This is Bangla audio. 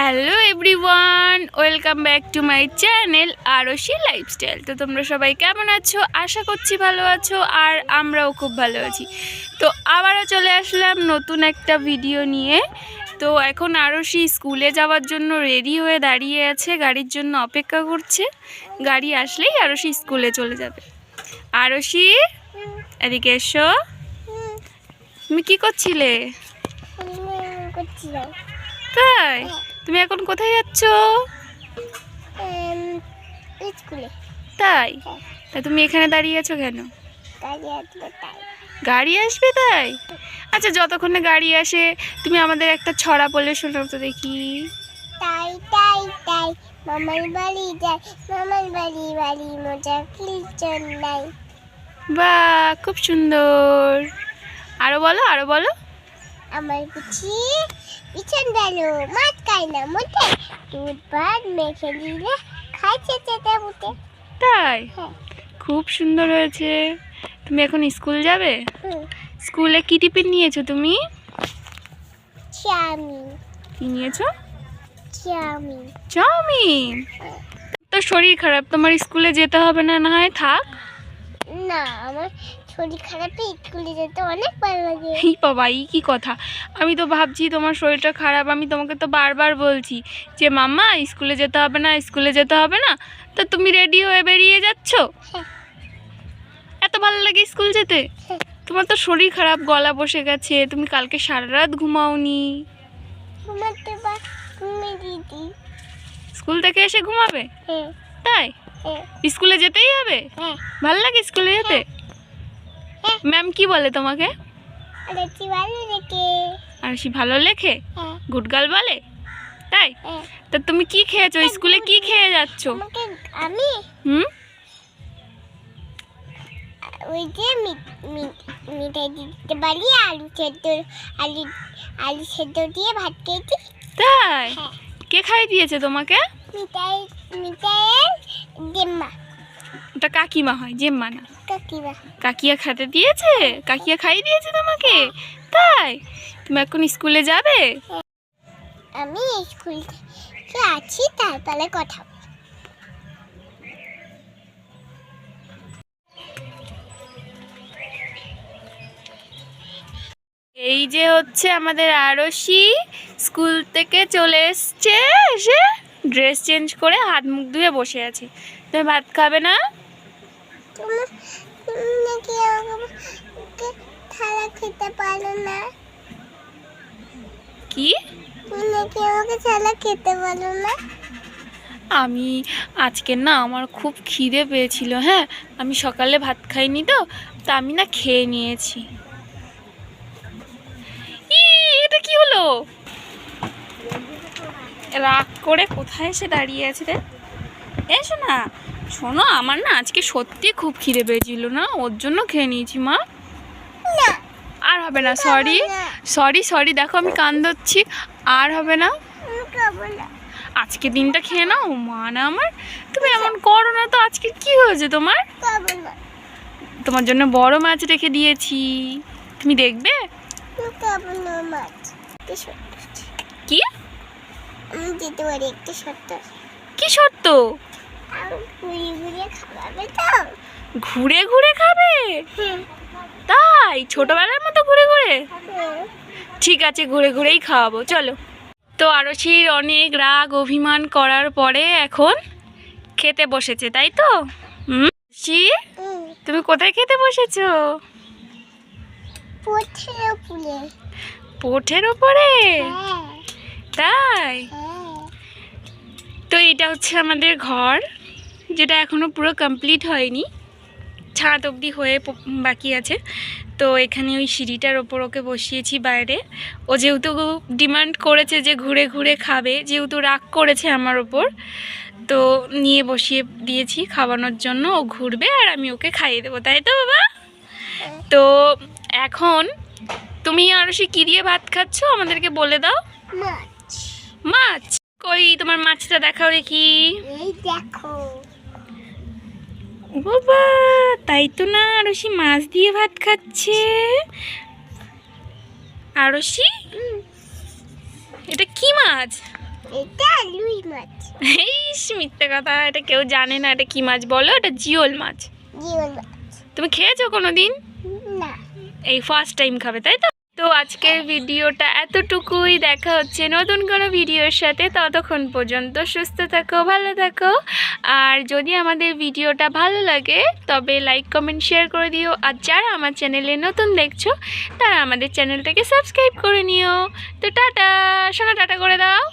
Hello everyone, welcome back to my channel Arshi lifestyle. তো তোমরা সবাই কেমন আছো? আশা করছি ভালো আছো, আর আমরাও খুব ভালো আছি। তো আবারও চলে আসলাম নতুন একটা ভিডিও নিয়ে। তো এখন আরশি স্কুলে যাওয়ার জন্য রেডি হয়ে দাঁড়িয়ে আছে, গাড়ির জন্য অপেক্ষা করছে। গাড়ি আসলেই আরশি স্কুলে চলে যাবে। আরশি, এদিকে এসো। তুমি কি করছিলে? তাই? তুমি এখন কোথায় যাচ্ছ? স্কুলে। তাই? তা তুমি এখানে দাঁড়িয়ে আছো কেন? গাড়ি আসবে তাই? আচ্ছা, যতক্ষণে গাড়ি আসে তুমি আমাদের একটা ছড়া বলে শোনাও তো দেখি। তাই তাই তাই মামার বাড়ি যাই, মামার বাড়ি বাড়ি মজা কিলচন নাই। বাহ, খুব সুন্দর। আরো বলো, আরো বলো। আমার বুঝি পিছন গেলো মাছ খায় না মোটে, দুধ ভাত মেখে দিলে খাইছে চেটে মুটে। তাই? খুব সুন্দর হয়েছে। তুমি এখন স্কুল যাবে? স্কুলে কি টিফিন নিয়েছো তুমি? চাউমিন। কি নিয়েছো? চাউমিন। চাউমিন? তো শরীর খারাপ, তোমার স্কুলে যেতে হবে না, না হয় থাক। না, আমার শরীর খারাপে স্কুলে যেতে অনেক ভালো লাগে। এই বাবা, এই কি কথা! আমি তো ভাবছি তোমার শরীরটা খারাপ, আমি তোমাকে তো বারবার বলছি যে মাম্মা স্কুলে যেতে হবে না, স্কুলে যেতে হবে না, তা তুমি রেডি হয়ে বেরিয়ে যাচ্ছ। এত ভালো লাগে স্কুল যেতে? তোমার তো শরীর খারাপ, গলা বসে গেছে, তুমি কালকে সারা রাত ঘুমাওনি। ঘুমাতে পার ঘুমিয়ে দিদি। স্কুল থেকে এসে ঘুমাবে? তাই? স্কুলে যেতেই হবে? ভালো লাগে স্কুলে যেতে? ম্যাম কি বলে তোমাকে? আর সে ভালো লেখে, গুডগার্ল বলে? তাই? তা তুমি কি খেয়েছো স্কুলে? কি খেয়ে যাচ্ছ? আমি ওই যে মিঠাই দিতে পারি, আলু সেদ্ধ দিয়ে ভাত খেয়েছি। তাই? কে খাইয়ে দিয়েছে তোমাকে? মিঠাইয়ের জেম্মা। ওটা কাকিমা হয়, জেম্মা না। কাকিমা। কাকিয়া খেতে দিয়েছে? কাকিয়া খাইয়ে দিয়েছে তোমাকে? তাই? তুমি এখন স্কুলে যাবে? আমি স্কুল থেকে আছি, তারপরে কথা। এই যে হচ্ছে আমাদের আরশি স্কুল থেকে চলে এসছে, এসে ড্রেস চেঞ্জ করে হাত মুখ ধুয়ে বসে আছে। তুমি ভাত খাবে না? তুমি নাকি আমাকে থালা খেতে পারো না? কি? তুমি নাকি আমাকে থালা খেতে পারো না? আমি আজকে না, আমার খুব খিদে পেয়েছিল। হ্যাঁ, আমি সকালে ভাত খাইনি তো, তা আমি না খেয়ে নিয়েছি। এটা কি হলো? রাগ করে কোথায় এসে দাঁড়িয়ে আছে রে? এসো না। শোনো, আমার না আজকে সত্যি খুব খিদে পেয়েছিল, না ওর জন্য খেয়ে নিয়েছি মা। আর হবে না, সরি সরি সরি, দেখো আমি কান ধরছি। আর হবে না, আজকে দিনটা খেয়ে নাও মা। না আমার, তুমি এমন করো না তো। আজকে কি হয়েছে তোমার? তোমার জন্য বড় মাছ রেখে দিয়েছি, তুমি দেখবে। কি? কি শর্ত? ঘুরে ঘুরে খাবে? তাই? ছোটবেলার মতো ঘুরে ঘুরে? ঠিক আছে, ঘুরে ঘুরেই খাওয়াবো, চলো। তো আরশির অনেক রাগ অভিমান করার পরে এখন খেতে বসেছে, তাই তো? তুমি কোথায় খেতে বসেছো? পোঠের ওপরে? তাই? তো এটা হচ্ছে আমাদের ঘর, যেটা এখনো পুরো কমপ্লিট হয়নি, ছাদ অবধি হয়ে বাকি আছে। তো এখানে ওই সিঁড়িটার ওপর ওকে বসিয়েছি বাইরে। ও যেহেতু ডিমান্ড করেছে যে ঘুরে ঘুরে খাবে, যেহেতু রাগ করেছে আমার ওপর, তো নিয়ে বসিয়ে দিয়েছি খাওয়ানোর জন্য। ও ঘুরবে আর আমি ওকে খাইয়ে দেবো, তাই তো বাবা? তো এখন তুমি আরশি কি দিয়ে ভাত খাচ্ছ আমাদেরকে বলে দাও। মাছ? কই তোমার মাছটা দেখাও দেখি। এই দেখো বাবা, তাই তো না, আরশি মাছ দিয়ে ভাত খাচ্ছে। আরশি, এটা কি মাছ? এটা লুই মাছ। ইস মিথ্যে কথা, এটা কেউ জানে না এটা কি মাছ বলো, এটা জিওল মাছ। জিওল মাছ। তুমি খেয়েছো কোনো দিন? না। এই ফার্স্ট টাইম খাবে তাই তো? তো আজকের ভিডিওটা এতটুকুই, দেখা হচ্ছে নতুন কোনো ভিডিওর সাথে। ততক্ষণ পর্যন্ত সুস্থ থাকো, ভালো থাকো। আর যদি আমাদের ভিডিওটা ভালো লাগে তবে লাইক কমেন্ট শেয়ার করে দিও। আর যারা আমার চ্যানেলে নতুন দেখছো তারা আমাদের চ্যানেলটাকে সাবস্ক্রাইব করে নিও। তো টাটা, সোনা টাটা করে দাও।